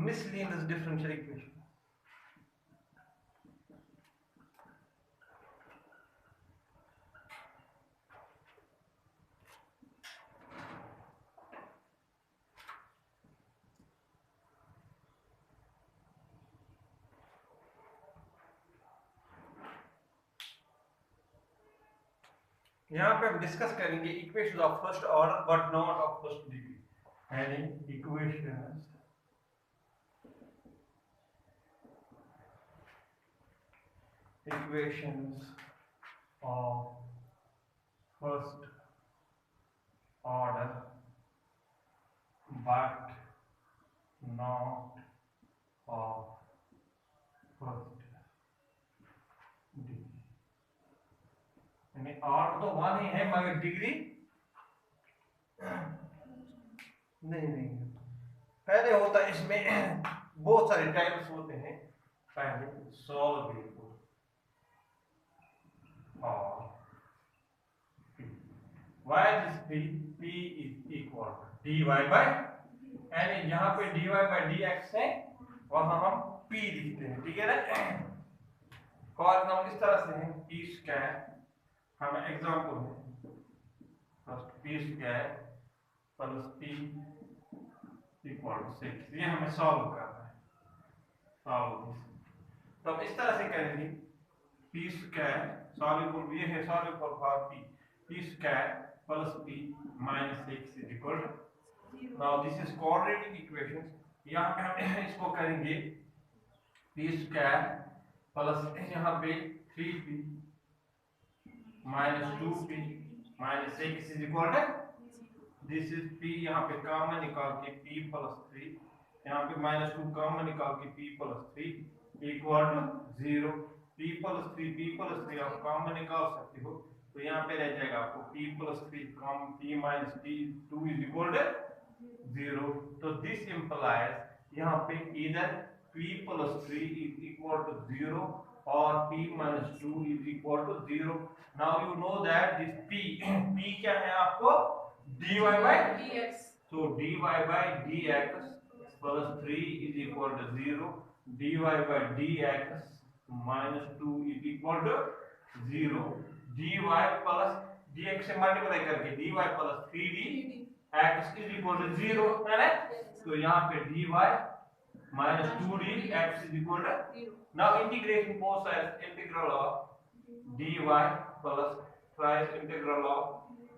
miscellaneous differential equation. यहाँ पे हम डिस्कस करेंगे equation of first order but not of first degree, यानी equations of first order but not of first degree, यानी order तो one ही है मगर डिग्री नहीं। पहले होता है इसमें बहुत सारे टाइप्स होते हैं। पहले सॉल्वेबल और y is p is equal to dy by, यानी जहां पे dy by dx है वहां हम p लिखते हैं, ठीक है ना। फॉर एग्जांपल इस तरह से है p स्क्वायर, हमें एग्जांपल है first p square plus p equal to 6, ये हमें सॉल्व करना है। सॉल्व तो हम इस तरह से करेंगे p स्क्वायर सॉल्यूबल, ये है soluble for p square plus p minus 6 is equal to, now this is quadratic equation. यहाँ पे हम इसको करेंगे p स्क्वायर प्लस यहाँ पे 3p minus 2p minus 6 is equal to, this is p, यहाँ पे कॉमन निकाल के p प्लस 3, यहाँ पे माइनस 2 कॉमन निकाल के p plus 3 equal to 0। p plus 3 आप कॉमन निकाल सकते हो, तो यहाँ पे रह जाएगा आपको p plus 3 common p minus p 2 is equal to 0। तो दिस इंप्लाइज यहाँ पे इधर p plus 3 is equal to 0 और p minus 2 is equal to 0। Now you know that this p क्या है आपको dy by dx, so dy by dx plus 3 is equal to 0, dy by dx minus 2 is equal to 0, dy plus dx से multiply करके dy plus 3dx is equal to 0 है ना। तो यहाँ पे dy minus 2dx is equal to 0। now integration both sides, integral of dy plus twice integral of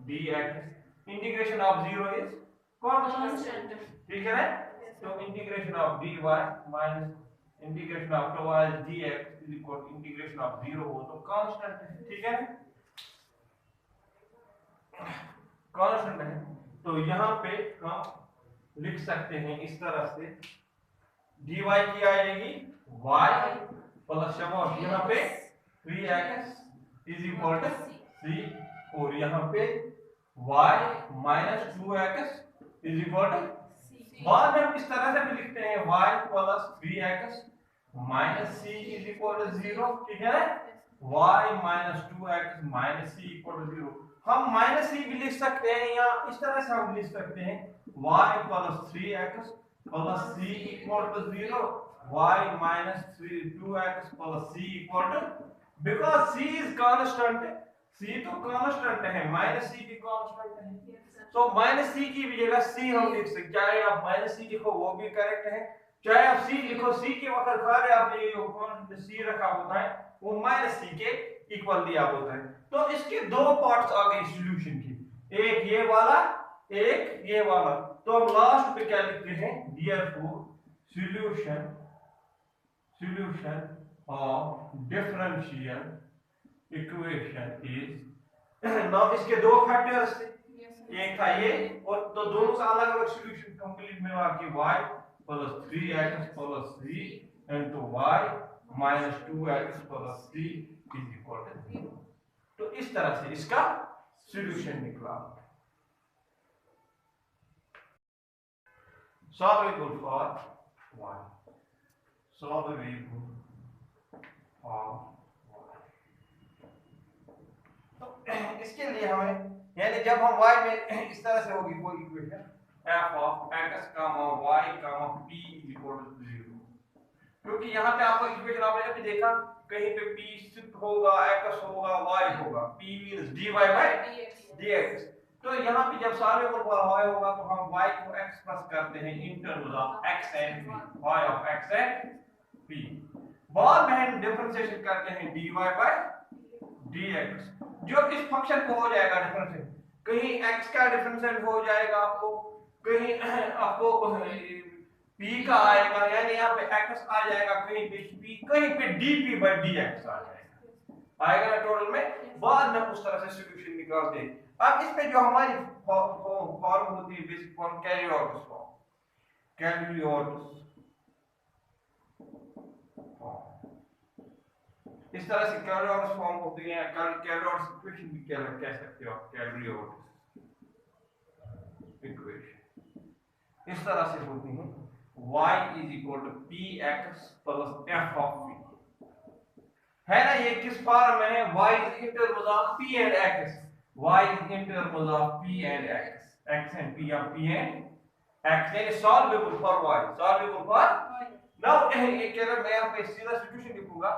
dx, integration of 0 is constant, ठीक है ना। तो integration of dy minus integration of twice dx is equal to integration of 0 हो तो constant है, ठीक है, constant है। तो यहाँ पे हम लिख सकते हैं इस तरह से dy की आएगी y प्लस यहाँ पे 3x is equal to c, और यहाँ पे y minus 2x is equal to, बाद में हम इस तरह से भी लिखते हैं y plus 3x minus c is equal to 0, ठीक है ना। y minus 2x minus c equal to 0, हम माइनस c भी लिख सकते हैं या इस तरह से हम लिख सकते हैं y plus 3x plus c equal to 0, y minus 2x plus c equal to, because c is constant, c तो कांस्टेंट है, माइनस c भी कांस्टेंट है, तो माइनस c की भी जगह c हम लिख सकते, चाहे आप माइनस c लिखो वो भी करेक्ट है, चाहे आप c लिखो, c के वक्त खाली आपने c रखा होता है वो माइनस c के इक्वल दिया होता है। तो इसके दो पार्ट्स आ गए सॉल्यूशन की, एक ये वाला एक ये वाला, तो हम लास्ट पे क्या लिखते हैं, therefore solution of differential equation is, now इसके दो फैक्टर्स थे, एक था ये और तो दोनों का अलग अलग सॉल्यूशन कंप्लीट में आ के y plus 3x plus 3 into y minus 2x plus 3 is equal to 0। तो इस तरह से इसका सॉल्यूशन निकला। Solvable for y, solvable for y, इसके लिए हमें, यानी जब हम y में इस तरह से होगी कोई equation f of x, y, p equal to क्योंकि यहाँ पे आपको इक्वेशन आपने अभी देखा कहीं पे p शिफ्ट होगा, x होगा, y होगा, p means dy by dx। तो यहाँ पे जब सारे ऊपर y होगा तो हम y को एक्सप्रेस करते हैं in terms of x and p, y of x and p। बाद में हम डिफरेंशिएशन करते हैं dy बाय dx, जो इस फंक्शन को हो जाएगा डिफरेंशिएट। कहीं x का डिफरेंशिएट हो जाएगा आपको, कहीं आपको p का आएगा, यानी यहाँ पे x आ जाएगा, कहीं पे p, कहीं पे dp बाय dx आ जाएगा, आएगा ना टोटल में। बाद में उस तरह से सॉल्यूशन निकालते हैं। अब इसमें जो हमारी फॉर्म होती है basic form karyotes form, karyotes इस तरह से कैरियोट्स फॉर्म होती है। कैरियोट्स इक्वेशन भी कह सकते हो आप, कैरियोट्स इक्वेशन इस तरह से होती है। y is equal to px plus f of p है ना, ये किस फॉर्म में है? y is in terms of p and x, y is in terms of p and x, x and p of p and x, यानी solvable for y, solvable for now। एक कह रहा मैं यहाँ पे सीधा सॉल्यूशन लिखूंगा,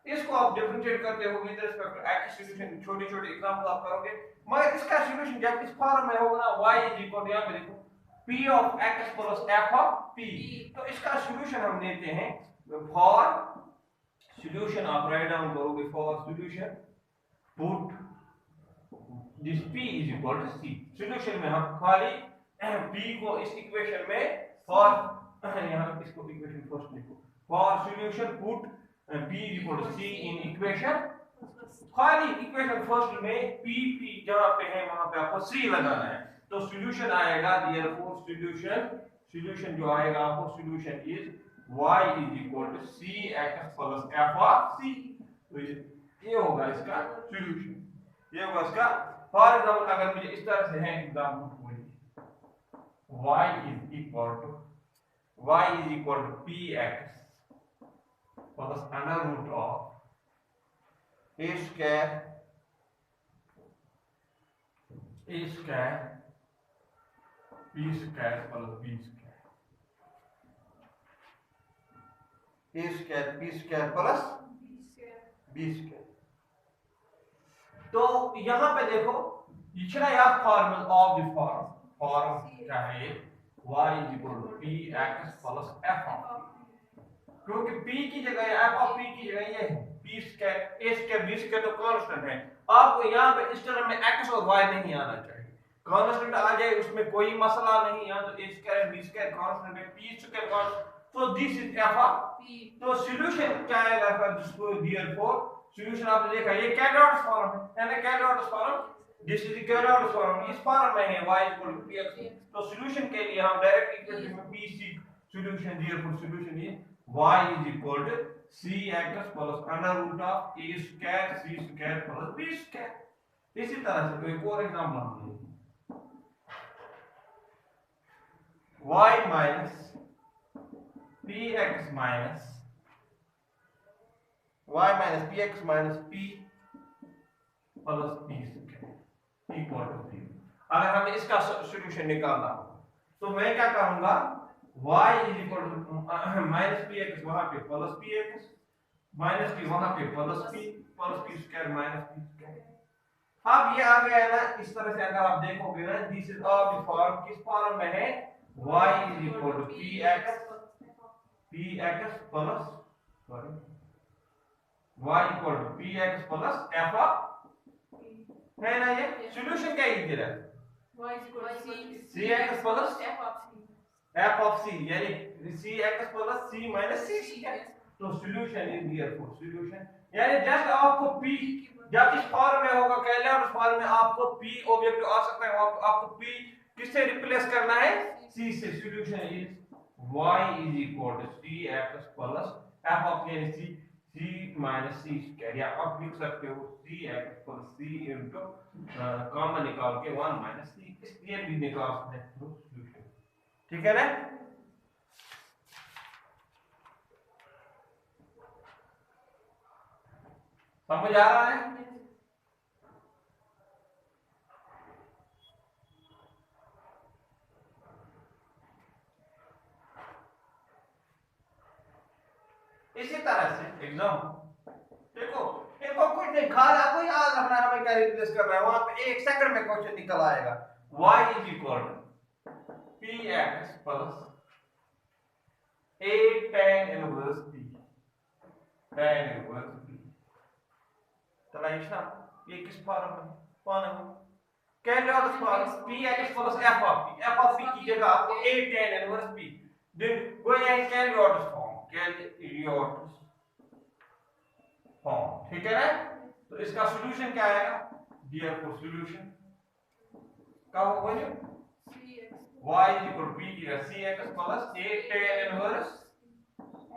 इसको आप डिफरेंशिएट करते हो with respect to x solution, छोटे छोटे एग्जांपल आप करोगे, मगर इसका सॉल्यूशन जब इस फॉर्म में होगा ना, y is equal to यहाँ पे देखो p of x plus f of p, तो इसका सॉल्यूशन हम लेते हैं फॉर सॉल्यूशन, आप राइट डाउन करोगे for solution put this p is equal to c। Solution में हम खाली p को इस इक्वेशन में फॉर, यहां इसको इक्वेशन फर्स्ट लिखो, for solution put p is equal to c in equation, खाली इक्वेशन फर्स्ट में p जहां पे है वहां पे आपको c लगाना है, तो सॉल्यूशन आएगा देयरफॉर सॉल्यूशन जो आएगा आपको solution is y is equal to cx plus f of c। तो ये होगा इसका सॉल्यूशन, ये होगा इसका। फॉर एग्जांपल अगर मुझे इस तरह से है एग्जांपल बोलिए, y is equal to px plus under root of a square p square plus b square, a square p square plus b square। तो यहां पे देखो इतना या फॉर्मूला ऑफ द फॉर्म क्या है ये, y is equal to px plus f of p, क्योंकि p की जगह f of p की जगह ये है p square, a square b square तो कांस्टेंट है। आपको यहां पे इस टर्म में x और y नहीं आना चाहिए, कांस्टेंट आ जाए उसमें कोई मसला नहीं, यहां तो a square b square constant है, p स्क्वायर कांस्टेंट, तो this is f of p। तो सॉल्यूशन क्या आएगा फिर, जिसको देयरफॉर सॉल्यूशन आपने देखा ये कैरियोट्स फॉर्म है ना, Clairaut's form, this is Clairaut's form, इस फॉर्म में है y इक्वल टू px। तो सॉल्यूशन के लिए हम डायरेक्ट इक्वेशन में p c solution, therefore solution is y is equal to cx plus under root of a square c square plus b square. इसी तरह से कोई और एग्जांपल हम लेंगे, y minus px minus y minus px minus p plus p square equal to 0। अगर हमें इसका सॉल्यूशन निकालना हो तो मैं क्या करूंगा, y is equal to minus px वहां पे प्लस px माइनस p वहां पे plus p square minus p square. अब ये आ गया ना इस तरह से, अगर आप देखोगे ना this is of the form, किस फॉर्म में है, y is equal to px plus sorry y equal to px plus f of है ना, ये सॉल्यूशन क्या ही दे रहा है, y is equal to cx plus f of c, यानी cx plus c minus c square. तो सॉल्यूशन इज देयरफॉर सॉल्यूशन, यानी just आपको p जब इस फॉर्म में होगा, कैरियोट्स फॉर्म में आपको p ऑब्जेक्टिव आ सकता है, आपको p किससे रिप्लेस करना है, c से। Solution is y is equal to cx plus f of c minus c square, या आप लिख सकते हो cx plus c into common निकाल के 1 minus c, इसलिए भी निकाल सकते हैं सॉल्यूशन, ठीक है ना। समझ आ रहा है? इसी तरह से एग्जाम देखो, इनको कुछ नहीं खाली आपको याद रखना है हमें क्या रिप्लेस करना है, वहां पे 1 सेकंड में क्वेश्चन निकल आएगा। y is equal to px plus a tan inverse p, tan inverse p। चला ईशा, ये किस फॉर्म में कौन है? Calculus form px plus f of p की जगह आपको a tan इनवर्स p दिन वो है कैलकुलस फॉर्म, ठीक है ना? तो इसका सॉल्यूशन क्या आएगा? डियर फॉर सॉल्यूशन क्या होगा ये? y is equal to p की जगह cx plus a tan inverse,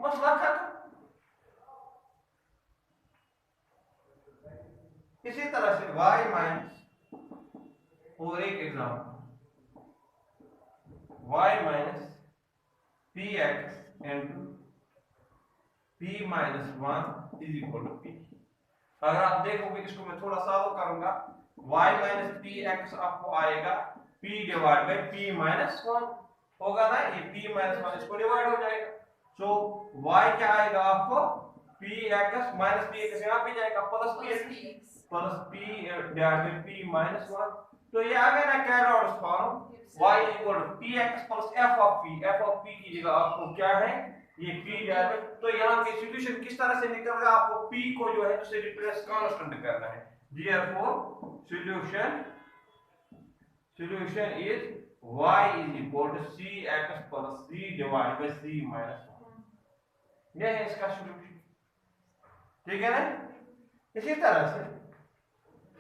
मसला खत्म। इसी तरह से y माइनस, और एक example y minus px into p minus 1 is equal to p। अगर आप देखोगे इसको मैं थोड़ा सॉल्व करूंगा, y माइनस px आपको आएगा p divide by p minus 1 होगा ना, ये p माइनस 1 इसको डिवाइड हो जाएगा। सो y क्या आएगा आपको px माइनस px यहाँ पे जाएगा plus px plus p divide by p minus 1। तो ये आ गया ना calculus form y equal to px plus f of p की जगह आपको क्या है ये p डिवाइड। तो यहाँ पे सॉल्यूशन किस तरह से निकलेगा, आपको p को जो है उसे रिप्लेस कांस्टेंट करना है। Therefore solution is y is equal to cx plus c divide by c minus 1। ये है इसका सॉल्यूशन, ठीक है ना? इसी तरह से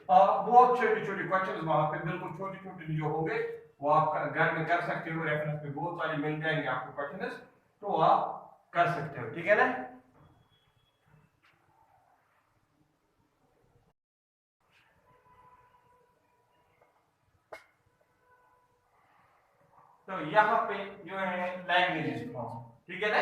आप बहुत छोटी छोटी क्वेश्चंस वहां पे बिल्कुल छोटे छोटे जो होंगे वो आप घर में कर सकते हो, रेफरेंस पे बहुत सारे मिल जाएंगे आपको क्वेश्चंस, तो आप कर सकते हो, ठीक है ना? तो यहाँ पे जो है लैग्रेंज फॉर्म, ठीक है ना?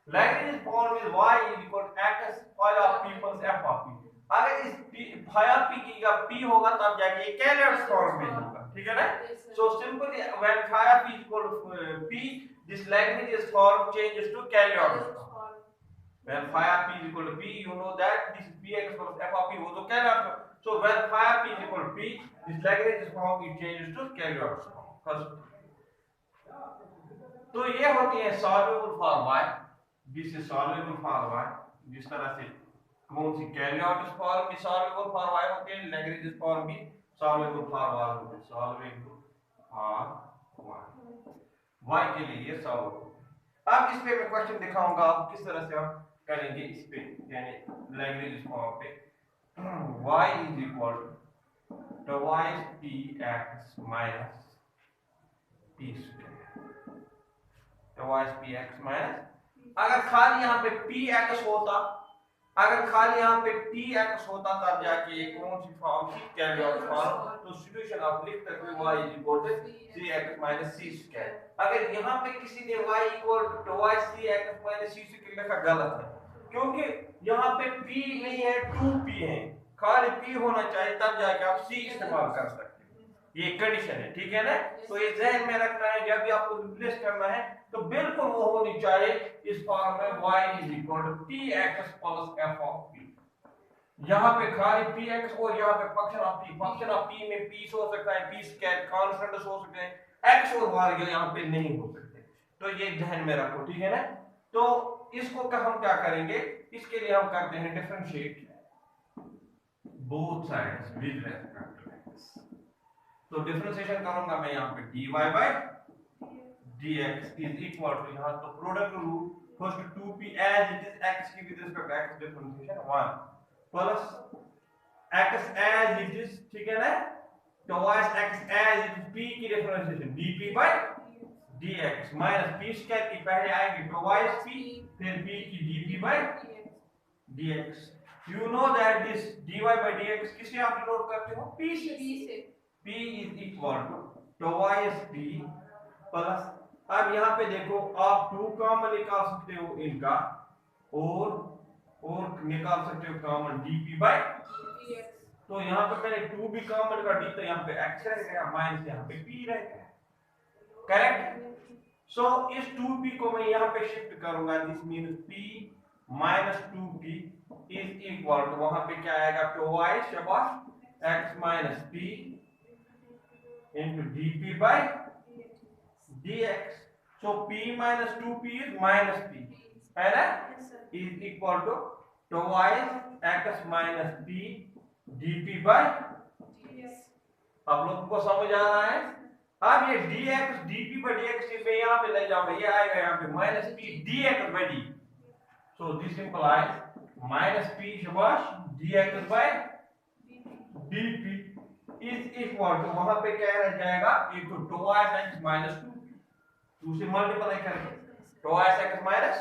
Lagrange form is y is equal to x phi of p plus f of p। अगर इस phi of p की जगह p होगा तब जाके ये कैलकुलस फॉर्म में होगा, ठीक है ना? So simply when phi of p is equal to p, this Lagrange's form changes to calculus form. When phi of p is equal to p, you know that this px plus f of p वो तो calculus form. So when phi of p is equal to p, this Lagrange's form it changes to calculus form first. तो ये होती है soluble for y, this is soluble for y। जिस तरह से कौन सी कैलकुलस फॉर्म भी सॉल्युबल फॉर y होती है, लैग्रेंज फॉर्म भी सॉल्युबल फॉर y होती है, सॉल्युबल फॉर y के लिए ये सॉल्व। अब इस पे मैं क्वेश्चन दिखाऊंगा आप किस तरह से आप करेंगे इस पे, यानी लैग्रेंज फॉर्म पे। y is equal to twice px minus p square, px minus, अगर खाली यहाँ पे px होता, अगर खाली यहाँ पे px होता तब जाके ये कौन सी फॉर्म थी, कैलकुलस फॉर्म। तो सॉल्यूशन आप लिख सकते हो y is equal to cx minus c square. अगर यहाँ पे किसी ने y equal to twice cx minus c square लिखा, गलत है, क्योंकि यहाँ पे p नहीं है 2p है, खाली p होना चाहिए तब जाके आप c इस्तेमाल कर सकते हो, ये कंडीशन है, ठीक है ना? तो ये ध्यान में रखना है, जब भी आपको रिप्लेस करना है तो बिल्कुल वो होनी चाहिए इस फॉर्म में y is equal to px plus f of p। यहाँ पे खाली px और यहाँ पे फंक्शन ऑफ p में p हो सकता है, p स्क्वायर कांस्टेंट हो सकते हैं, x और y यहाँ पे नहीं हो सकते। तो ये ध्यान में रखो, ठीक है ना? तो इसको हम क्या करेंगे, इसके लिए हम करते हैं differentiate both sides with respect to x। तो डिफरेंशिएशन करूंगा मैं यहाँ पे dy by dx is equal to, यहाँ तो product rule first 2p as it is x की with respect to x differentiation 1 plus x as it is, ठीक है ना? twice x as it is p की differentiation dp by dx minus p square की पहले आएगी twice p, फिर p की dp by dx। you know that this dy by dx किससे आप डिनोट करते हो, p से। p is equal to twice p plus, अब यहाँ पे देखो आप 2 कॉमन निकाल सकते हो इनका, और निकाल सकते हो कॉमन dp बाय dx। तो यहाँ पे मैंने 2 भी कॉमन का d, तो यहाँ पे x रह गया माइनस यहाँ पे p रह गया, करेक्ट? सो इस 2p को मैं यहाँ पे शिफ्ट करूंगा, this means p -2p is equal to, वहां पे क्या आएगा, ट्वाइस शाबाश x minus p into dp by dx. So p minus 2p is minus p, है ना, is equal to twice x minus p dp by dx. आप लोगों को समझ आ रहा है? अब ये dx dp by dx मैं यहाँ पे ले जाऊंगा, ये आएगा यहाँ पे minus p dx by d. So this implies minus p शाबाश dx by dp is equal to, वहां पे क्या रह जाएगा, एक तो twice x minus 2 से मल्टीप्लाई करके twice x minus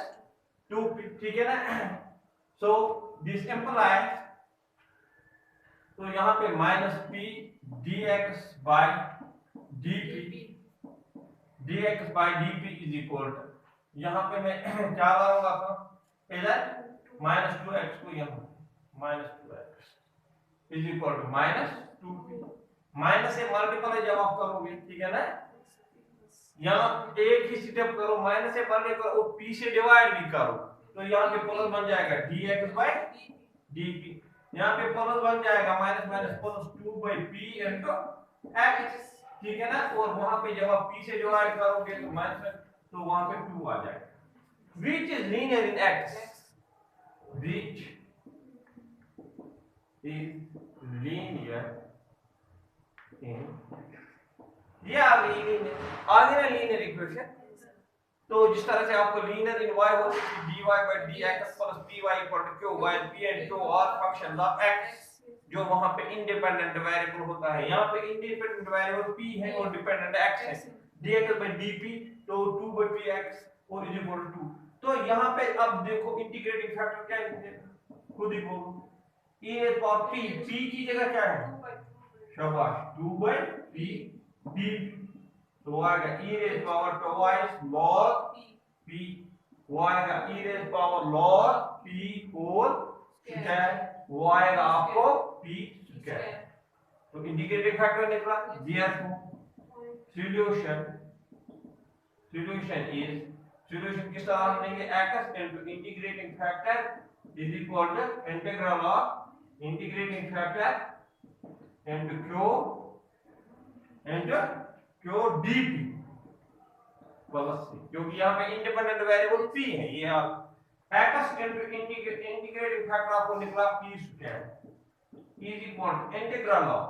2p, ठीक है ना. So this implies, तो यहाँ पे minus p dx by dp is equal to, यहाँ पे मैं क्या लाऊंगा था, इधर minus 2x को यहाँ minus 2x is equal to minus 2p, minus से मल्टीप्लाई जब आप करोगे, ठीक है ना, यहाँ एक ही स्टेप करो, माइनस से मल्टीप्लाई करो, p से डिवाइड भी करो, तो यहाँ पे प्लस बन जाएगा dx by dp, यहाँ पे प्लस बन जाएगा minus minus plus 2 by p into x, ठीक है ना, और वहां पे जब आप p से डिवाइड करोगे तो माइनस, तो वहां पे 2 आ जाएगा. Which is linear in x? Which is linear in, ये आ गई लीनियर इक्वेशन. तो जिस तरह से आपको लीनियर इन y होती है dy by dx plus py equal to q, while p and q are functions of x, जो वहां पे इंडिपेंडेंट वेरिएबल होता है, यहाँ पे इंडिपेंडेंट वेरिएबल p है और डिपेंडेंट x है, dx by dp तो 2 by px और इज इक्वल टू 2. तो यहाँ पे अब देखो इंटीग्रेटिंग फैक्टर क्या है, खुद ही बोलो, e पावर p, p की जगह क्या है, शाबाश 2 by p dp, तो आएगा e raise power twice log p, वो आएगा e raise power log p whole square, वो आएगा आपको p स्क्वायर. तो इंटीग्रेटिंग फैक्टर निकला. therefore solution किस तरह लेंगे, x into integrating factor is equal to integral of integrating factor into q dp plus c, क्योंकि यहाँ पे इंडिपेंडेंट वेरिएबल p है, ये आप x into इंटीग्रेटिंग फैक्टर आपको निकला p square is equal to integral of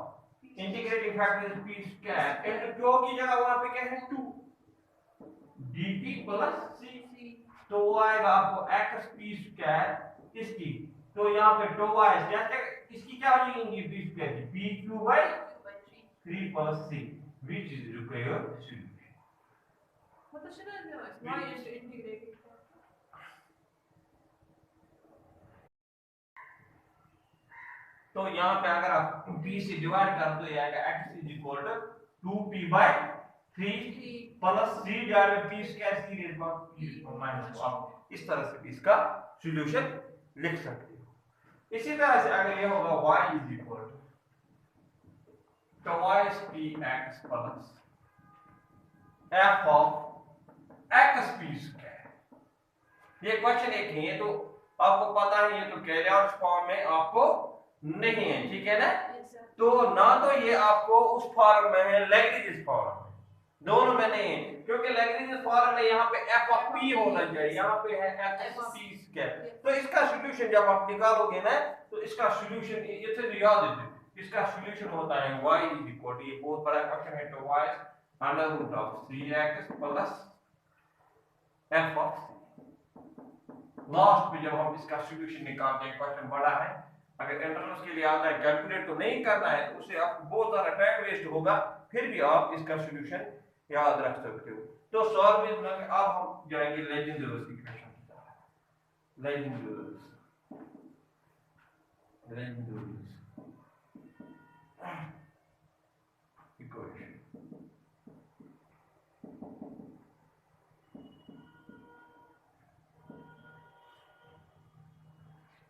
integrating factor is p square into q की जगह वहां पे क्या है 2 dt प्लस c, तो वो आएगा आपको x p स्क्वायर इसकी, तो यहाँ पे ट्वाइस जैसे इसकी क्या हो जाएगी p स्क्वायर की p q by 3 plus c, which is required solution. मतलब शराब में why is integrated? तो यहाँ पे अगर आप p से डिवाइड कर दो, ये आएगा x is equal to 2p by 3 plus c divide by p square c rays power p minus, आप इस तरह से भी इसका सॉल्यूशन लिख सकते हो. इसी तरह से अगर ये होगा y is equal to twice px plus f of x p square, ये क्वेश्चन एक है, ये तो आपको पता है, ये तो कैलकुलस फॉर्म में आपको नहीं है, ठीक है ना, तो ना तो ये आपको उस फॉर्म में है, लैग्रेंज फॉर्म में, दोनों में नहीं है, क्योंकि लैग्रेंज फॉर्म में यहाँ पे f of p होना चाहिए, यहाँ पे है x p स्क्वायर. तो इसका सॉल्यूशन जब आप निकालोगे ना, तो इसका सॉल्यूशन ये तो याद रखिए, इसका सॉल्यूशन होता है y is equal to, ये बहुत बड़ा क्वेश्चन है, तो y under root of 3x plus f of c. Last में जब हम इसका सॉल्यूशन निकालते हैं, क्वेश्चन बड़ा है, अगर एंट्रेंस के लिए आता है कैलकुलेट तो नहीं करना है, तो उससे आपको बहुत सारा टाइम वेस्ट होगा, फिर भी आप इसका सॉल्यूशन याद रख सकते हो. तो सॉल्व में अब हम जाएंगे लेजेंडर्स इक्वेशन की तरफ. लेजेंडर्स इक्वेशन,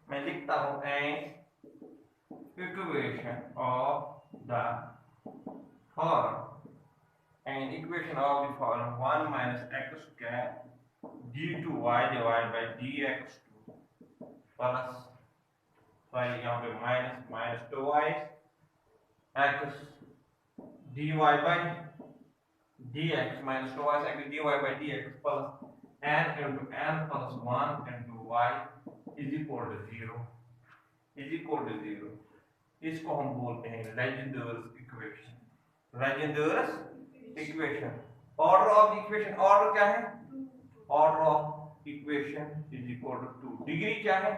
मैं लिखता हूं an equation of the form, an equation of the form 1 minus x square d2y divided by dx2 plus sorry यहाँ पे minus 2y x dy by dx minus 2y x dy by dx plus n into n plus 1 into y is equal to 0 is equal to 0। इसको हम बोलते हैं Legendre's equation. Legendre's equation. Order of equation, order क्या है? Order of equation is equal to 2। Degree क्या है?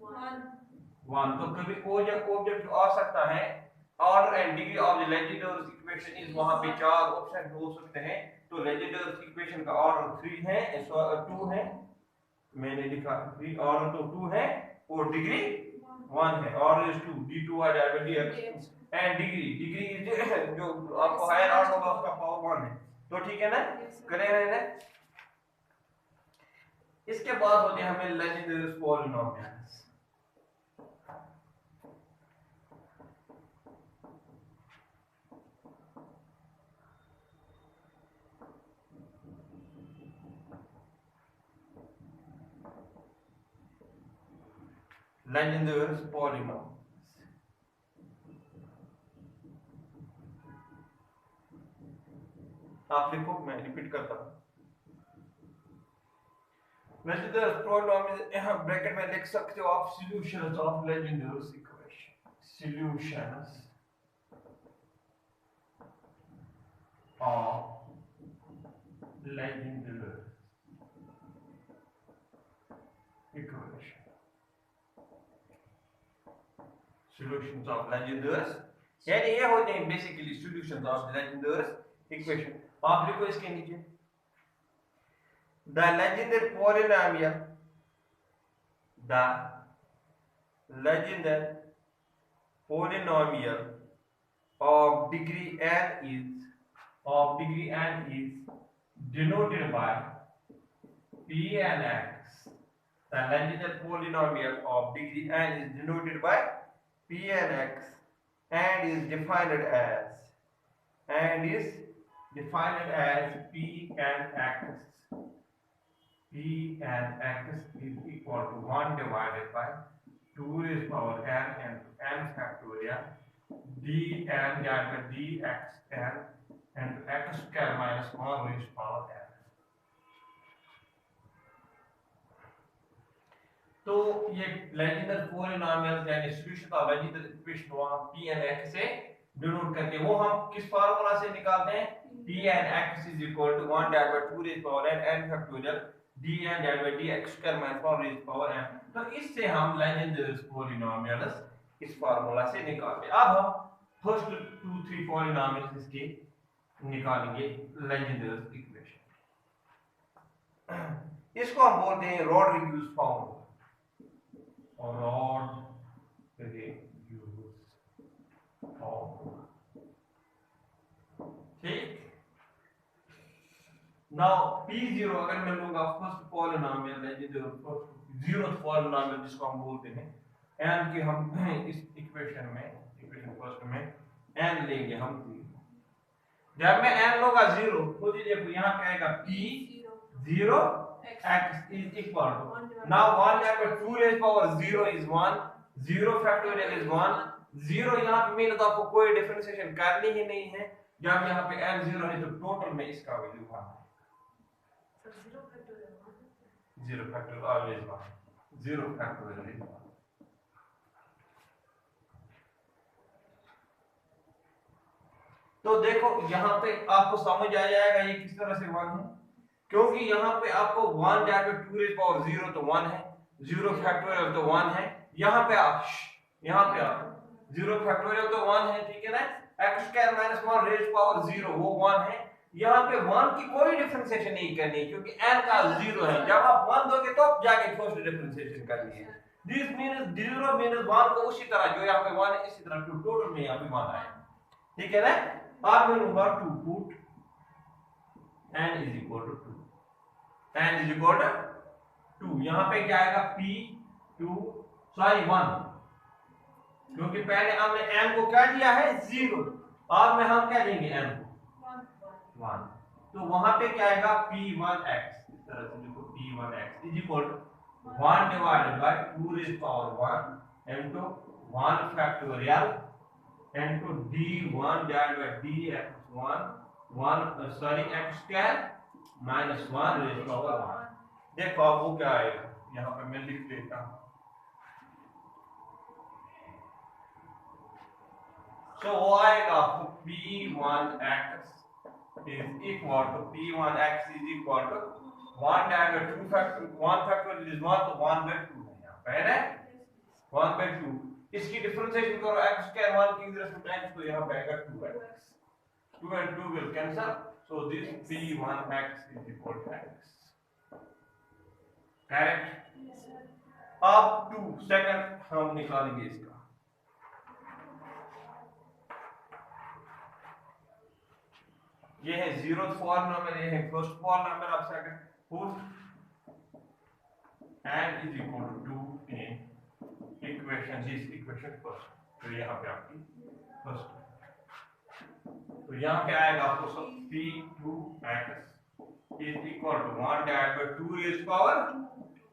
1। तो कभी ऑब्जेक्ट आ सकता है order and degree of the Legendre's equation is, वहां पे 4 ऑप्शन हो सकते हैं। तो लेजेंडर्स इक्वेशन का ऑर्डर 3 है 2 है, मैंने लिखा 3, ऑर्डर तो 2 है और डिग्री 1 है। Order is 2 d2y dx and degree is जो आपको हायर ऑर्डर होगा उसका पावर 1 है। तो ठीक है ना, करें ना। इसके बाद होते हैं हमें लेजेंडर्स पॉलिनोमियल्स। लेजेंडर्स पॉलिनोमियल्स आप लिखो, मैं रिपीट करता हूं। लेजेंडर्स पॉलिनोमियल्स यहाँ ब्रैकेट में लिख सकते हो आप solutions of Legendre's equation. Solutions of Legendre's equation. Solutions of Legendre's यानी ये होते हैं basically solutions of Legendre's equation. आप लिखो इसके नीचे the legendary polynomial, the legendary polynomial of degree n is denoted by p and x. The legendary polynomial of degree n is denoted by p and x and is defined as p and x. P and x is equal to 1 divided by 2 raised power n and n factorial dn divided by dxn and x square minus 1 raised power n। तो ये Legender polynomials यानी solution of Legender equation वहां p and x से denote करके वो हम किस formula से निकालते हैं? p and x is equal to 1 divided by 2 raised power n n factorial dn divided by dx square minus 1 raised power n। तो इससे हम लेजेंडर्स पॉलिनोमियल्स इस फार्मूला से निकालते हैं। अब हम फर्स्ट 2 3 पॉलिनोमियल्स इसके निकालेंगे लेजेंडर्स इक्वेशन। इसको हम बोलते हैं रॉड्रिग्यूज फार्मूला और रॉड्रिग्यूज फार्मूला। ठीक। नाउ p0 अगर मैं लूंगा first polynomial Legender first 0th polynomial जिसको हम बोलते हैं n के, हम इस इक्वेशन फर्स्ट में n लेंगे हम 0। जब मैं n लूंगा 0 तो देखो यहां पे आएगा p0 x is equal to now 1 divided by 2 raised power 0 is 1 0 factorial is 1 0। यहां पे मैंने तो आपको कोई डिफरेंशिएशन करनी ही नहीं है। जब यहां पे n 0 है तो टोटल में इसका वैल्यू 1 है। 0 factorial always 1 0 factorial is 1। तो देखो यहां पे आपको समझ आ जाएगा ये किस तरह से 1 है, क्योंकि यहां पे आपको 1 divided by 2 raised power 0 तो 1 है, 0 factorial तो 1 है। यहां पे आप 0 factorial तो 1 है, ठीक है ना। x square minus 1 raised power 0 वो 1 है। यहाँ पे 1 की कोई डिफरेंशिएशन नहीं करनी क्योंकि n का 0 है। जब आप 1 दोगे तो जाके फर्स्ट डिफरेंशिएशन करनी है। दिस मींस 0 मींस 1 को उसी तरह जो यहाँ पे 1 है इसी तरह टोटल में यहाँ पे 1 आएगा, ठीक है ना। अब मैं लूंगा 2 put n is equal to 2 n is equal to 2। यहाँ पे क्या आएगा p2 सॉरी 1 क्योंकि पहले हमने n को क्या दिया है 0। अब में हम क्या लेंगे n को 1। तो वहां पे क्या आएगा p1x, इस तरह से देखो p1x is equal to 1 divided by 2 raised power 1 into 1 factorial into d1 divided by dx1 x square minus 1 raised power 1। देखो अब वो क्या आएगा, यहाँ पे मैं लिख देता हूँ। So वो आएगा आपको p1x is equal to p1x is equal to 1 divided by 2 factor 1 factorial is 1 तो 1 by 2 है यहाँ पे, है ना, 1 by 2। इसकी डिफरेंशिएशन करो x square 1 की रेस्पेक्ट x तो यहाँ पे आएगा 2x, 2 and 2 will cancel, so this p1x is equal to x, correct। अब 2 सेकंड हम निकालेंगे इसका। ये है जीरोथ पॉलिनोमियल, ये है first polynomial of second, put n is equal to 2 in equation, this equation first, तो यहाँ पे आपकी फर्स्ट, तो यहाँ पे आएगा आपको सब p2x is equal to 1 divided by 2 raised power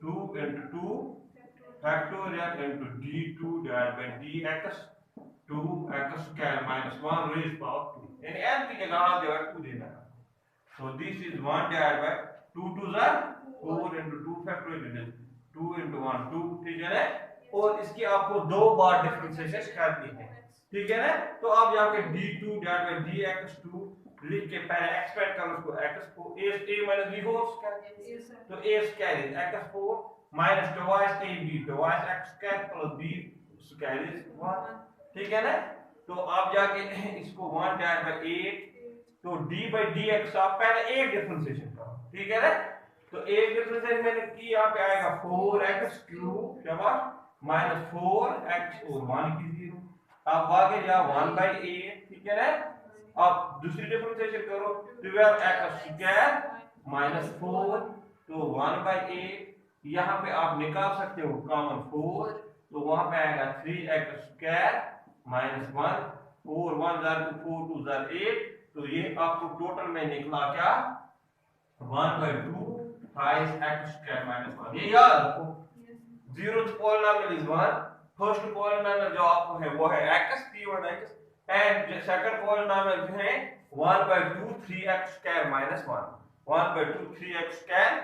2 into 2 factorial into d2 divided by dx 2x square minus 1 raised power 2, यानी n की जगह आ जाएगा 2 देना है। So this is 1 divided by 2 2s are 4 into 2 factorial is 2 into 1 2, ठीक है ना, और इसकी आपको दो बार डिफरेंशिएशन करनी है, ठीक है ना। तो आप यहाँ पे d2 divided by dx2 लिख के पहले एक्सपेंड करो उसको x को a minus b whole square, तो a square is x4 minus twice ab twice x square plus b square is 1, ठीक है ना। तो आप जाके इसको 1 divided by 8, तो d by dx आप पहले एक डिफरेंशिएशन करो, ठीक है ना। तो एक डिफरेंशिएशन मैंने की, यहाँ पे आएगा 4x क्यूब शाबाश माइनस 4x और 1 की 0, आप आगे जाओ 1 by 8, ठीक है ना। अब दूसरी डिफरेंशिएशन करो 12x स्क्वायर माइनस 4, तो 1 by 8, यहाँ पे आप निकाल सकते हो कॉमन 4, तो वहां पे आएगा 3x square minus 1, 4 1 jar 4 2 jar 8, तो ये आपको टोटल में निकला क्या 1 by 2 times x square minus 1। ये याद रखो, zeroth polynomial is 1, first polynomial जो आपको है वो है x p1x, and second polynomial जो है 1 by 2 3x square minus 1, 1 by 2 3x square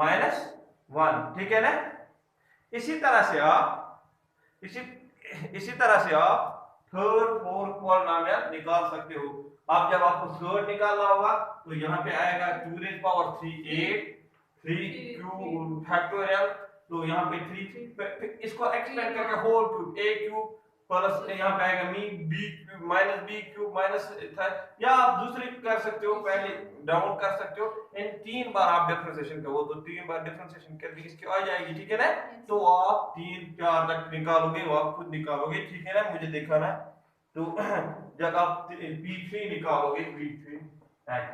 minus 1, ठीक है ना। इसी तरह से आप थर्ड फोर्थ पॉलिनोमियल निकाल सकते हो। अब जब आपको थर्ड निकालना होगा तो यहाँ पे आएगा 2 raised power 3 8 3 क्यूब फैक्टोरियल, तो यहाँ पे 3 इसको एक्सपेंड करके whole cube a cube plus यहाँ पे आएगा b cube minus b cube minus, या आप दूसरी कर सकते हो, पहले डाउन कर सकते हो, इन 3 बार आप डिफरेंशिएशन करो तो 3 बार डिफरेंशिएशन करके इसकी आ जाएगी, ठीक है ना। तो आप 3 4 तक निकालोगे, वो आप खुद निकालोगे, ठीक है ना, मुझे दिखाना है। तो जब आप p3 निकालोगे p3x,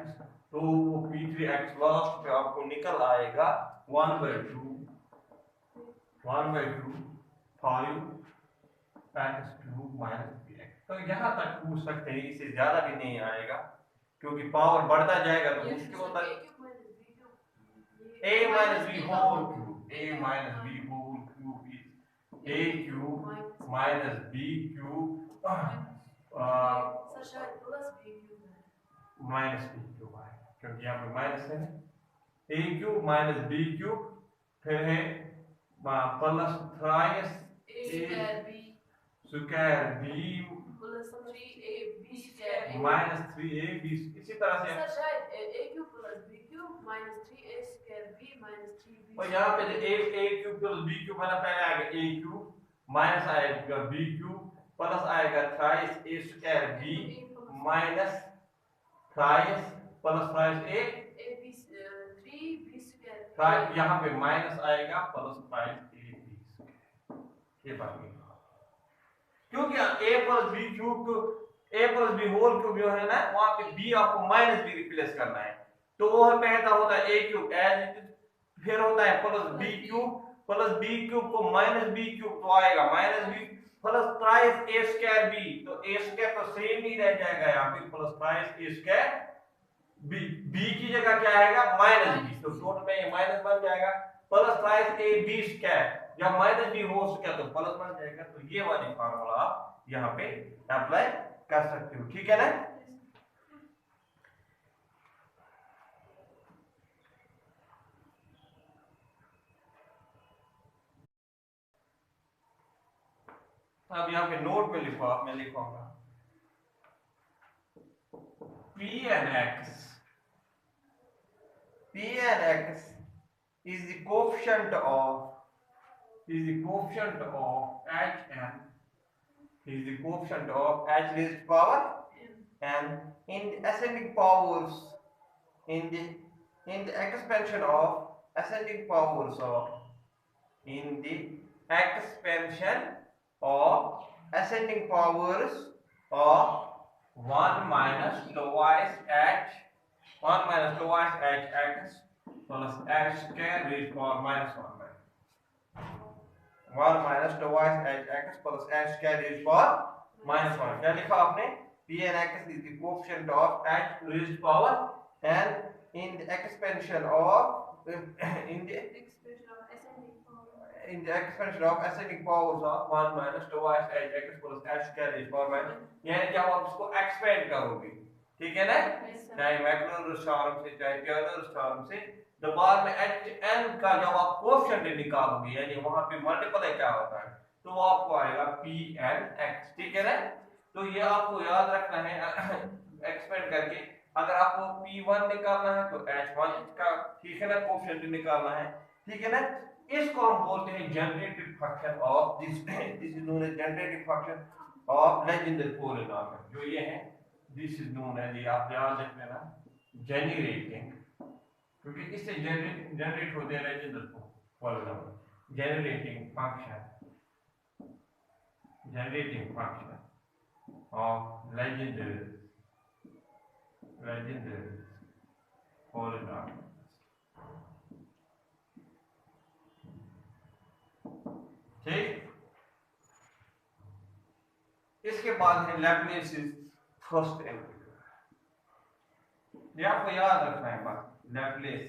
तो वो p3x लास्ट पे आपको निकल आएगा 1 by 2 5 x cube minus bx। तो यहाँ तक पूछ सकते हैं, इससे ज्यादा भी नहीं आएगा क्योंकि पावर बढ़ता जाएगा तो मुश्किल होता है। a minus b whole cube, a minus b whole cube is a cube minus b cube minus b cube आएगा, क्योंकि यहाँ पे माइनस है, a cube minus b cube, फिर है plus thrice square b plus 3ab square minus 3ab, इसी तरह से सर शायद a cube plus b cube minus 3a square b minus 3b, और यहाँ पे a cube plus b cube है ना, पहले आएगा a क्यूब माइनस आएगा b क्यूब प्लस आएगा thrice a square b minus thrice plus thrice a ab 3b square, thrice यहाँ पे माइनस आएगा प्लस थ्राइस a b, ये बात है क्योंकि a प्लस b क्यूब को a plus b whole cube जो है ना, वहां पे b आपको माइनस b रिप्लेस करना है, तो वो पहला होता है a क्यूब एज इट, फिर होता है प्लस b क्यूब को माइनस b क्यूब, तो आएगा minus b plus thrice a square b, तो a स्क्वायर तो सेम ही रह जाएगा यहाँ पे, plus thrice a square b की जगह क्या आएगा माइनस b, तो टोटल में ये माइनस बन जाएगा, plus thrice A B square, जब माइनस बी हो स्क्वायर तो प्लस बन जाएगा। तो ये वाली फार्मूला आप यहाँ पे अप्लाई कर सकते हो, ठीक है ना। अब यहाँ पे नोट में मैं लिखूंगा P and X is the coefficient of H raised to power n in the ascending powers, in the expansion of ascending powers of in the expansion of ascending powers of 1 minus twice h x plus x square raised to power minus 1 by 1 minus twice h x plus x square raised to power minus 1। क्या लिखा आपने? P and X is the coefficient of h raised to power and in the expansion of in the expansion of ascending powers of 1 minus twice h x plus h square raised to power minus, यानी जब आप इसको expand करोगे, ठीक है ना, चाहे मैक्लोरस form से चाहे टेलर्स फॉर्म से, तो बाद में hn का जब आप कोएफिशिएंट निकालोगे, यानी वहां पे मल्टीप्लाई क्या होता है, तो आपको आएगा Pn(x), ठीक है ना। तो ये आपको याद रखना है एक्सपेंड करके। अगर आपको P1 निकालना है तो H1 का, ठीक है ना, कोएफिशिएंट निकालना है, ठीक है ना। इसको हम बोलते हैं generative function of this is known as generative function of Legendre polynomial, जो ये है दिस इज नोन एज, ये आप याद रख लेना, जनरेटिंग, क्योंकि इससे जनरेट होते हैं legendary polynomial, generating function of legendary polynomial। ठीक, इसके बाद है लैप्लेस फर्स्ट इंटीग्रल। ये आपको याद रखना है बात, Laplace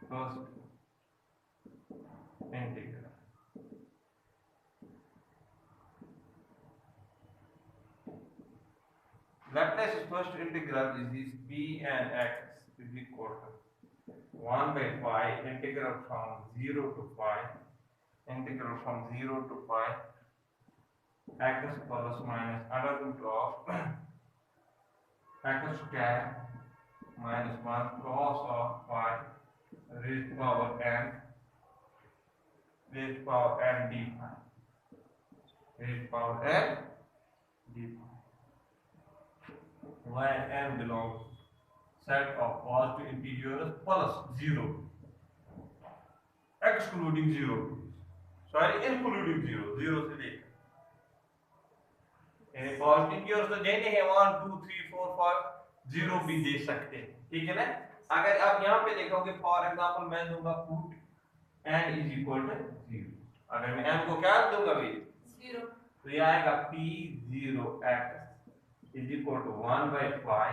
first integral. Laplace first integral is this P and X is equal to 1 by pi integral from 0 to pi x plus minus under root of x square minus 1 cos of pi raised to power n d phi raised to power n d phi, when n belongs set of positive integers plus 0 excluding 0, sorry including 0 से लेकर, यानी positive integers तो देने हैं 1 2 3 4 5, 0 भी दे सकते हैं, ठीक है ना। अगर आप यहाँ पे देखोगे फॉर एग्जांपल मैं दूंगा put n is equal to 0, अगर मैं n को क्या दूंगा भाई 0, तो ये आएगा P0x is equal to 1 by pi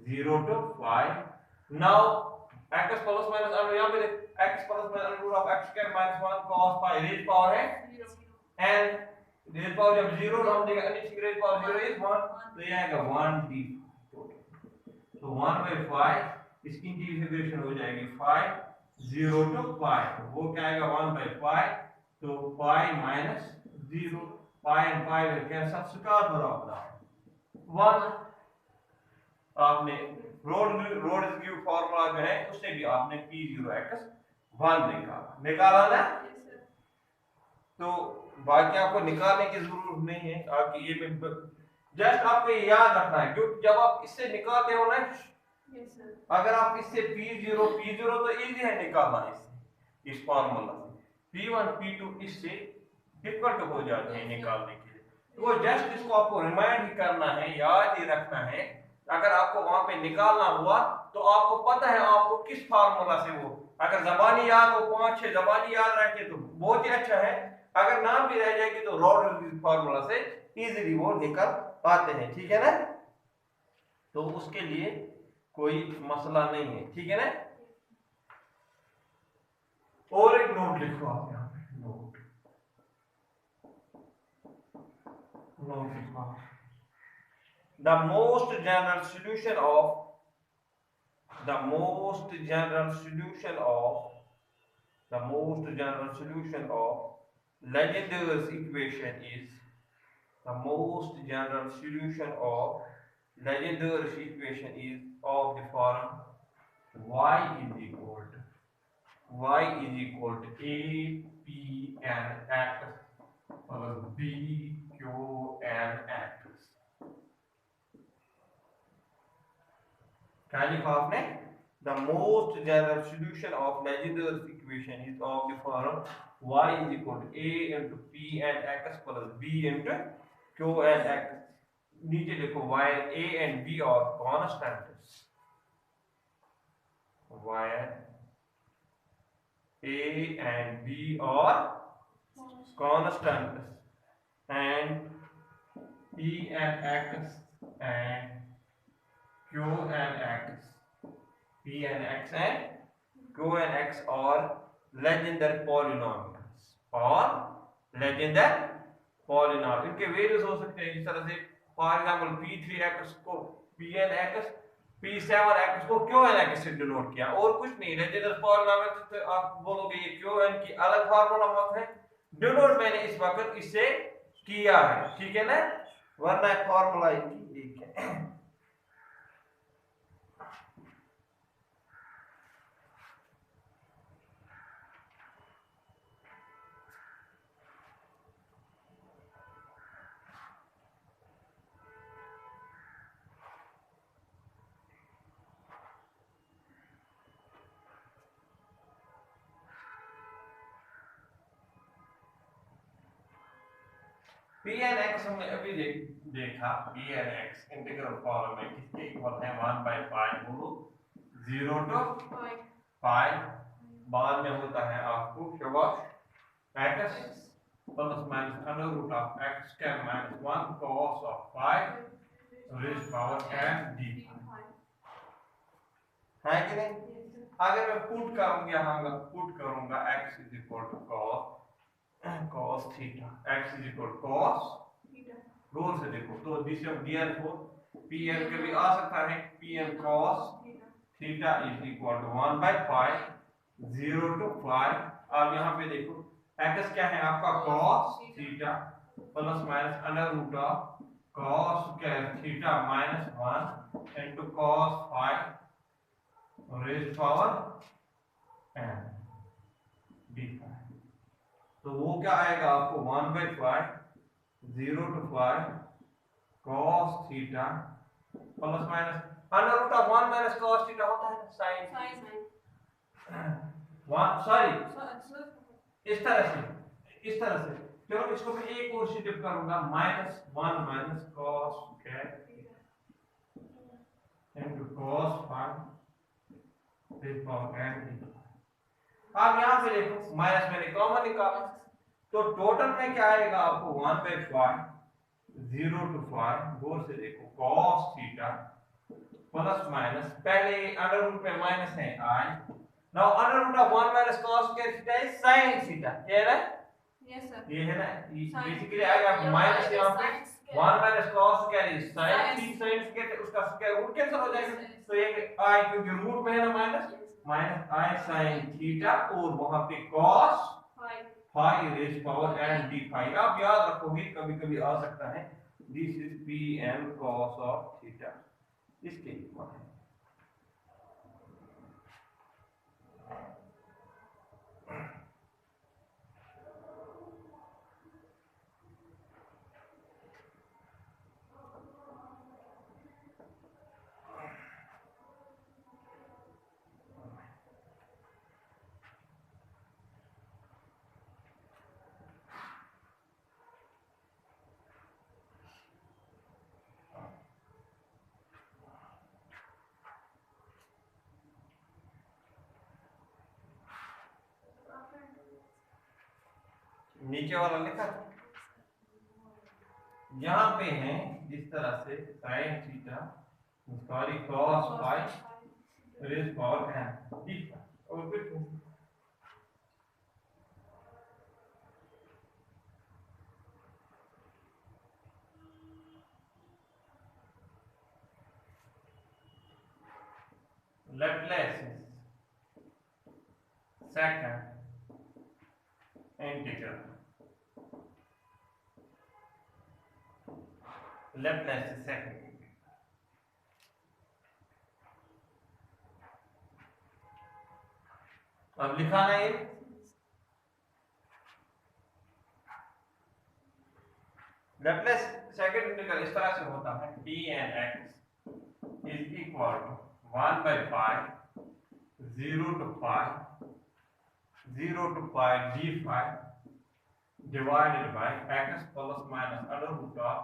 0 to pi। now x plus minus under, यहाँ पे x plus minus under root of x square minus 1 cos pi raised power है 0, and raised power जब 0 हम देगा anything raised power 0 is 1, तो ये आएगा 1 d, तो 1 by pi इसकी इंटीग्रेशन हो जाएगी 5 0 to pi, वो क्या आएगा 1 by pi, तो pi minus 0, pi and pi will cancel, square बराबर 1। आपने रोड्स फॉर्मूला जो है उससे भी आपने P0x 1 निकाला ना, तो बाकी आपको निकालने की जरूरत नहीं है, आपकी ये जस्ट आपको ये याद रखना है, क्योंकि जब आप इससे निकालते हो ना, अगर आप इससे P0 तो इजी है निकालना, इससे इस फॉर्मूला से P1 P2 इससे डिफिकल्ट हो जाते हैं निकालने के लिए, तो जस्ट इसको आपको रिमाइंड ही करना है, याद ही रखना है। अगर आपको वहां पे निकालना हुआ तो आपको पता है आपको किस फार्मूला से, वो अगर जबानी याद हो 5-6 जबानी याद रखे तो बहुत ही अच्छा है, अगर नाम भी रह जाएगी तो रॉड फार्मूला से इजीली वो निकल आते हैं, ठीक है ना। तो उसके लिए कोई मसला नहीं है, ठीक है ना। और एक नोट लिखो आप यहाँ पे, नोट लिखो। The most general solution of the most general solution of Legendre's equation is the most general solution of Legendre's equation is of the form y is equal to a p n x plus b q n x। क्या लिखा आपने? The most general solution of Legendre's equation is of the form y is equal to a into p and x plus b into q and x। नीचे लिखो while a and b are constants, while a and b are constants and p and x and q and x are legendary polynomials इनके various हो सकते हैं इस तरह से। For example p3x को pnx, p7x को qnx से डिनोट किया और कुछ नहीं। लेजेंडरी पॉलिनोमियल तो आप बोलोगे ये qn की अलग फार्मूला मत है, डिनोट मैंने इस वक्त इससे किया है, ठीक है ना, वरना फार्मूला एक है। pnx हमने अभी देखा, pnx इंटीग्रल फॉर्म में किसके इक्वल है? 1/5 बोलो 0 to पाई, बाद में होता है आपको शाबाश x plus minus under root of x square minus 1 cos of 5 raise power n d है कि नहीं? अगर मैं पुट करूंगा x is equal to cos theta, x is equal to cos rule से देखो तो दिस ऑफ डियर को pn के भी आ सकता है, pn cos theta is equal to 1/5 0 to 5। अब यहाँ पे देखो x क्या है आपका cos theta plus minus under root of cos square theta minus 1 into cos 5 raise power n d5। तो वो क्या आएगा आपको 1/5 0 to 5 cos theta plus minus under root of 1 minus cos theta होता है sin सॉरी इस तरह से चलो इसको मैं एक और शिफ्ट करूंगा -1 minus cos square into cos 5 raise power n। अब यहाँ पे देखो माइनस मैंने कॉमन निकाला तो टोटल में क्या आएगा आपको 1/5 0 to 5 गौर से देखो cos थीटा प्लस माइनस पहले अंडर रूट में माइनस है i, now under root of 1 minus cos square theta is sin theta, ये है ना, यस सर, ये है ना, बेसिकली आएगा माइनस यहाँ पे 1 minus cos square is sin square, उसका स्क्वायर रूट कैंसिल हो जाएगा तो ये i क्योंकि रूट में है ना माइनस i sin थीटा और वहां पे cos 5 raise power n d5। आप याद रखोगे कभी कभी आ सकता है this is pn cos of theta इसके इक्वल है। नीचे वाला लिखा यहाँ पे है इस तरह से sin theta sorry cos 5 raise power n और कुछ Laplace's second integral. Laplace's second integral. अब लिखाना है लेप्लेस सेकंड इंटीग्रल इस तरह से होता है dn x is equal to 1 by pi 0 to pi d phi divided by x plus minus under root of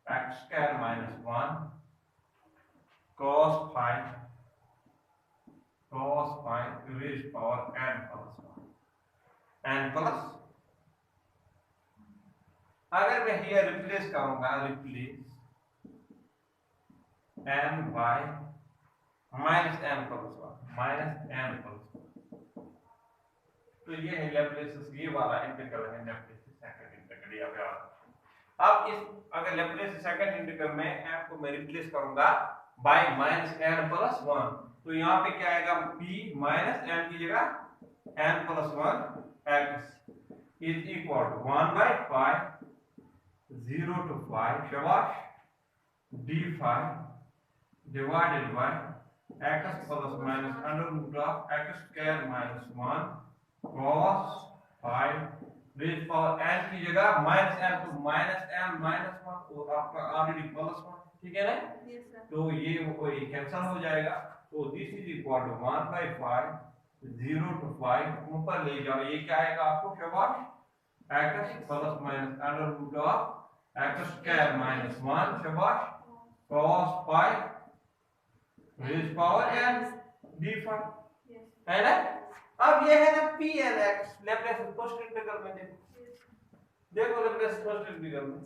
x square minus 1 cos phi raised power n plus 1 n plus अगर मैं here replace करूंगा replace n by minus n plus 1 तो ये है Laplace ये वाला integral है Laplace second integral यहाँ पे आ रहा अब इस अगर लेप्लेस सेकंड इंटीग्रल में n को मैं रिप्लेस करूंगा by minus n plus 1 तो यहाँ पे क्या आएगा p minus n की जगह n plus 1 x is equal to 1 by pi 0 to pi शाबाश d phi divided by x plus minus under root of x square minus 1 cos phi raised power n की जगह minus n तो minus n minus 1 और आपका already plus 1 ठीक है ना तो ये कैंसिल हो जाएगा तो this is equal to 1 by pi 0 to pi ऊपर ले जाओ ये क्या आएगा आपको शाबाश x plus minus under root of x square minus 1 शाबाश cos pi raised power n d phi है ना अब ये है ना p n x Laplace first integral में देखो लेप्लेस फर्स्ट इंटीग्रल में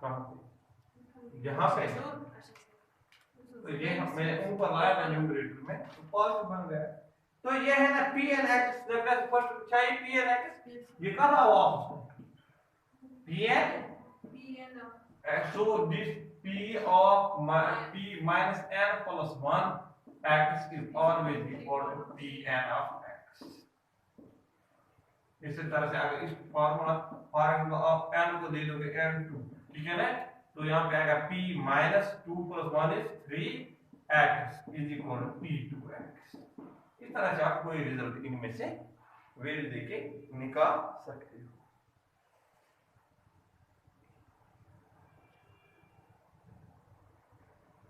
कहां पे यहां पे तो ये मैंने ऊपर लाया था न्यूमरेटर में तो पॉजिटिव बन गया तो ये है ना p n x Laplace first चाहिए p n x ये कहां हुआ p n so this p of p minus n plus 1 x is always equal to p n of x इसी तरह से अगर इस फार्मूला ऑफ n को दे दोगे n2 ठीक है ना तो यहाँ पे आएगा p minus 2 plus 1 is 3x is equal to p2x इस तरह से आप कोई रिजल्ट इनमें से वैल्यू देके निकाल सकते हो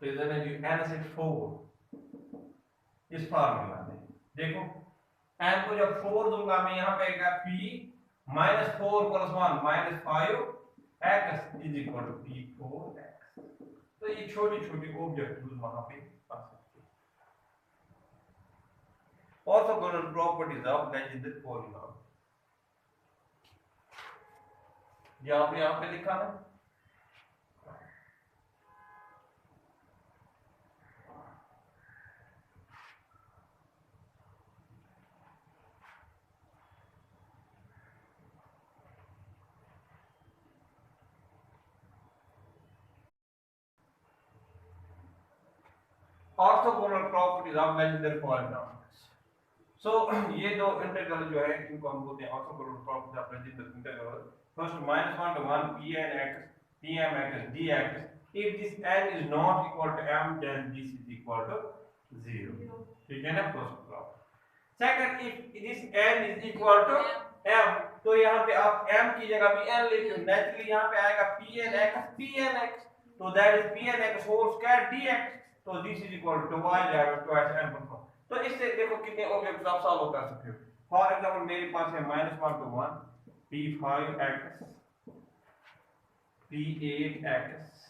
तो इधर है जो n से 4 इस फार्मूला में देखो n को जब 4 दूंगा मैं यहाँ पे आएगा p minus 4 plus 1 minus 5 x is equal to p4x तो ये छोटी छोटी ऑब्जेक्टिव्स वहां पे आ सकते हैं orthogonal properties of legendary polynomial ये आपने यहाँ पे लिखा है ऑर्थोगोनल प्रॉपर्टीज ऑफ लेजेंडरी पॉलीनॉमियल्स सो ये दो इंटीग्रल जो है इनको हम बोलते हैं orthogonal properties of legendary integral first -1 to 1 pnx pmx dx if this n is not equal to m then this is equal to 0 ठीक है ना first property second if this n is equal to m तो यहाँ पे आप m की जगह भी n लेते हो नेचुरली यहाँ पे आएगा pnx तो that is pnx whole square dx तो this is equal to y जाएगा ट्वाइस n पर तो इससे देखो कितने ऑब्जेक्ट्स आप सॉल्व कर सकते हो फॉर एग्जांपल मेरे पास है -1 to 1 p5x p8x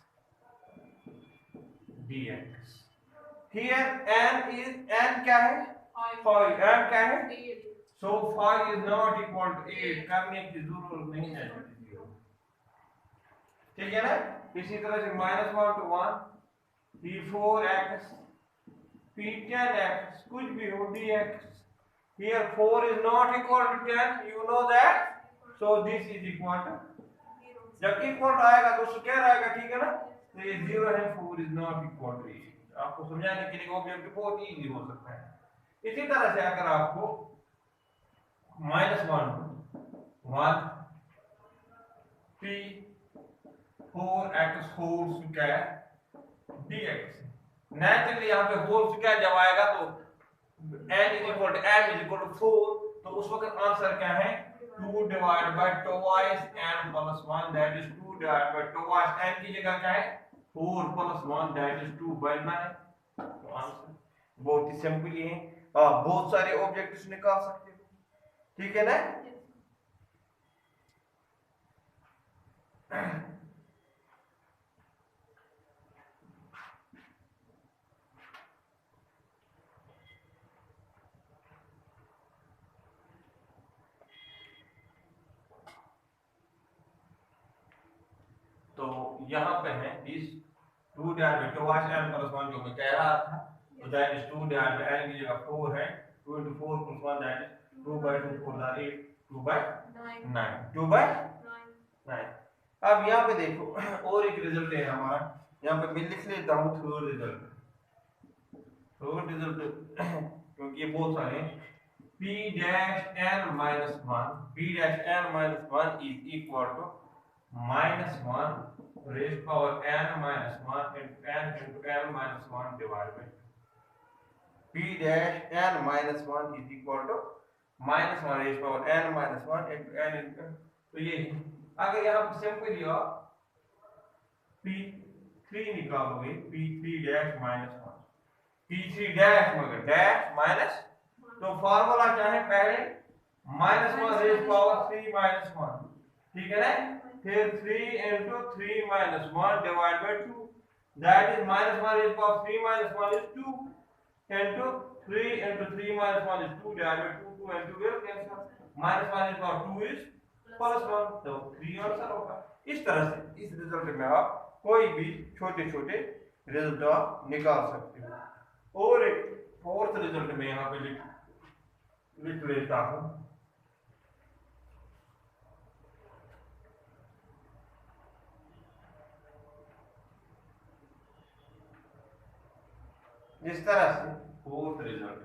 dx here n क्या है 5 n क्या है so 5 is not equal to 8 करने की जरूरत नहीं है ठीक है ना इसी तरह से -1 to 1 p4x p10x कुछ भी हो dx here 4 is not equal to 10 you know that so this is equal to जब इक्वल आएगा तो स्क्वायर आएगा ठीक है ना तो ये 0 है, 4 इज नॉट इक्वल टू 8। आपको समझाने के लिए ऑब्जेक्टिव बहुत इजी हो सकता है। इसी तरह से अगर आपको -1 p 4x whole square dx, naturally यहाँ पे होल स्क्वायर जब आएगा तो n इज इक्वल टू 4, तो उस वक्त आंसर क्या है 2 divide by twice n plus 1, that is 2 divide by twice n की जगह क्या है 4 प्लस 1, दैट इज 2 बाय 9। तो आंसर बहुत ही सिंपल है, आप बहुत सारे ऑब्जेक्ट्स निकाल सकते हो, ठीक है ना। तो यहाँ पे है इस 2 divide by twice n plus 1 जो मैं कह रहा था, तो that is 2 divide bye n की जगह 4 है, 2 into 4 plus 1, that is 2 by 2 4 that 8, 2 by 9, 2 by 9। अब यहाँ पे देखो और एक रिजल्ट है हमारा, यहाँ पे मैं लिख लेता हूँ थर्ड रिजल्ट क्योंकि ये बहुत सारे हैं। p dash n minus 1, p dash n minus 1 is equal to -1 raised power n minus 1 into n into n minus 1 divided by 2। p dash n minus 1 is equal to -1 raised power n minus 1 into n into, तो ये अगर यहाँ पे simple लिया p3 निकालोगे p3 dash minus 1, p3 dash मगर dash minus, तो formula क्या है पहले -1 raised power 3 minus 1, ठीक है ना, फिर 3 into 3 minus 1 divided by 2, that is -1 raised power 3 minus 1 is 2 into 3 into 3 minus 1 is 2 divided by 2, 2 and 2 will cancel, -1 raised power 2 is plus 1, तो 3 आंसर होगा। इस तरह से इस रिजल्ट में आप कोई भी छोटे छोटे रिजल्ट आप निकाल सकते हो। और एक फोर्थ रिजल्ट में यहाँ पे लिख लेता हूँ, इस तरह से फोर्थ रिजल्ट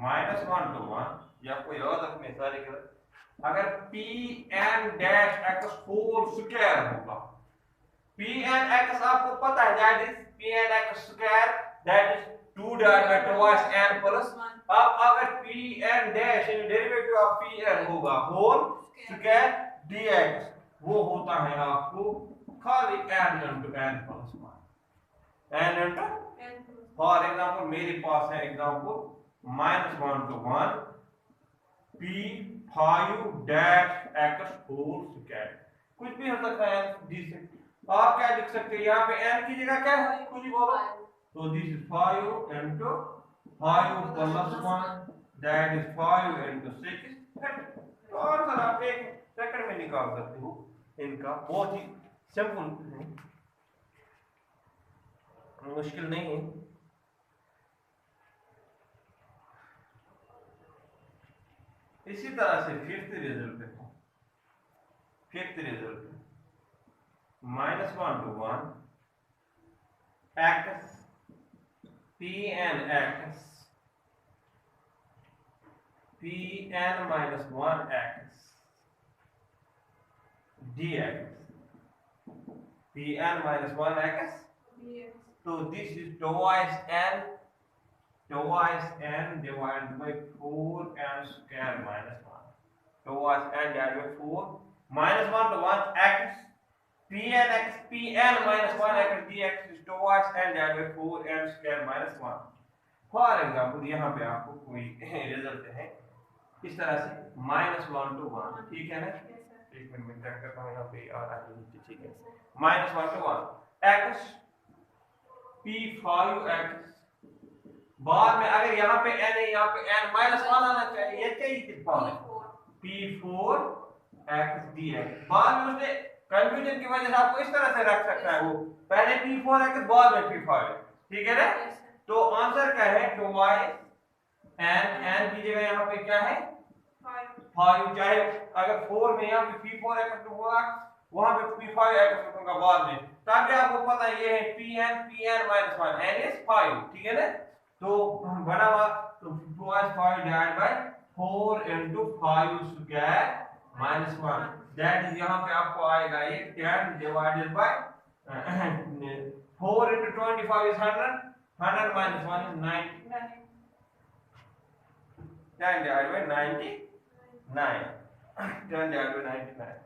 -1 to 1, ये आपको याद रखने सारे कर, अगर pn dash x whole square होगा, pn x आपको पता है that is pn x square, that is 2 divide by twice n plus 1। अब अगर pn dash in derivative of pn होगा होल स्क्वायर dx, वो होता है आपको खाली n into n plus 1, n into, for example मेरे पास है example -1 to 1 p5 dash x whole square, कुछ भी हो सकता है डी से। आप क्या लिख सकते हैं यहाँ पे n की जगह क्या है कुछ बोलो, तो this is 5 into 5 plus 1, that is 5 into 6, 30। तो आंसर आप एक सेकंड में निकाल सकते हो इनका, बहुत ही सिंपल है, मुश्किल नहीं है। इसी तरह से fifth result -1 to 1 x pn minus 1 x dx, pn minus 1 x, so this is twice n divided by 4n square minus 1, twice n divided by 4 -1 to 1 x pn minus 1 x dx is twice n divided by 4n square minus 1। For example यहाँ पे आपको कोई result है इस तरह से -1 to 1, ठीक है ना, एक मिनट में चेक करता हूँ यहाँ पे आ रहा है नीचे, ठीक है, -1 to 1 x p5x, बाद में अगर यहाँ पे n है यहाँ पे n -1 आना चाहिए, ये क्या कितना है p4x dx, बाद में उसने कंफ्यूजन की वजह से आपको इस तरह से रख सकता है, वो पहले p4x बाद में p5, ठीक है ना। तो आंसर क्या है twice n की जगह यहाँ पे क्या है 5, चाहे अगर 4 में यहाँ पे p4x होगा वहां पे p5 x रखूंगा बाद में, ताकि आपको पता है ये है pn minus 1, n is 5, ठीक है ना। तो बड़ा हुआ तो 2/5 divided by 4 into 5 square minus 1, that is यहाँ पे आपको आएगा ये 10 divided by 4 into 25 is 100, 100 minus 1 is 99, 10 divided by 99, 10 divided by 99.